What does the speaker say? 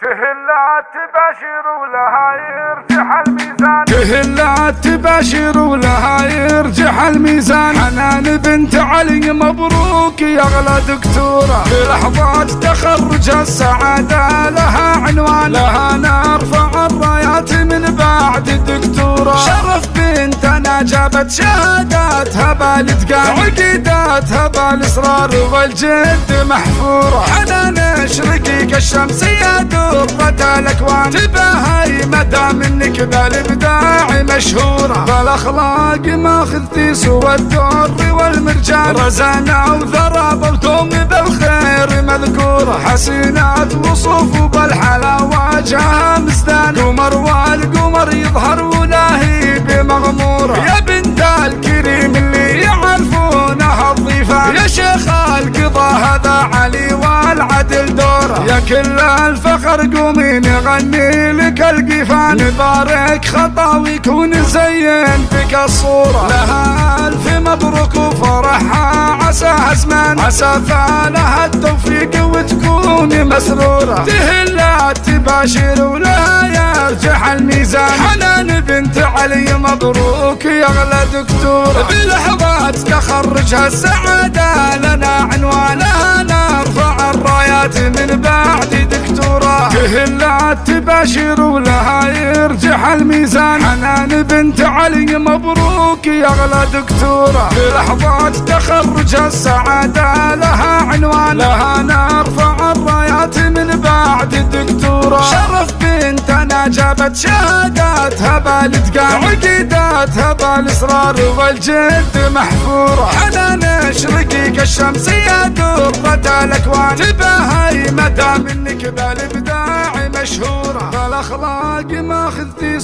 تهلات تباشر ولها يرجح الميزان، تهلات تباشر ولها يرجح الميزان. حنان بنت علي مبروك يا اغلى دكتورة، في لحظات تخرج السعادة لها عنوان، لها نرفع الرايات من بعد الدكتورة. شرف بنتنا جابت شهاداتها بالاتقان، عقيداتها بالاصرار والجد محفورة. حنان اشرقي كالشمس يا درة الاكوان، تباهي مدى منك بالابداع مشهورة. بالاخلاق ماخذتي سوى الدر والمرجان، رزانة وذرابة وتوم بالخير مذكورة. حسينات وصوف وبالحلا وجهها مزدان، قمر والقمر يظهر ولاهي بمغمورة. يا بنت الكريم اللي يعرفونها الضيفان، يا شيخ القضا هذا علي والعدل دوره. يا كل الفخر قومي نغني لك القفان، نبارك خطاويك ونزين بك الصورة. لها الف مبروك وفرحها عساها زمان، عسى فالها التوفيق وتكوني مسرورة. تهلات تباشر ولها يرجح الميزان، حنان بنت علي مبروك يا اغلى دكتورة. بلحظات تخرجها السعادة لنا عنوانها، نرفع الرايات من بعد دكتورة. تهلات تباشر ولها يرجح الميزان، حنان بنت علي مبروك يا اغلى دكتورة. بلحظات تخرجها السعادة لها عنوان، لها نرفع الرايات من بعد الدكتورة. شرف بنتنا جابت شهاداتها بالاتقان، عقيداتها بالاصرار والجد محفورة. حنان اشرقي كالشمس يا درة الاكوان، تباهي مدى منك بالابداع مشهورة. بالاخلاق ماخذتي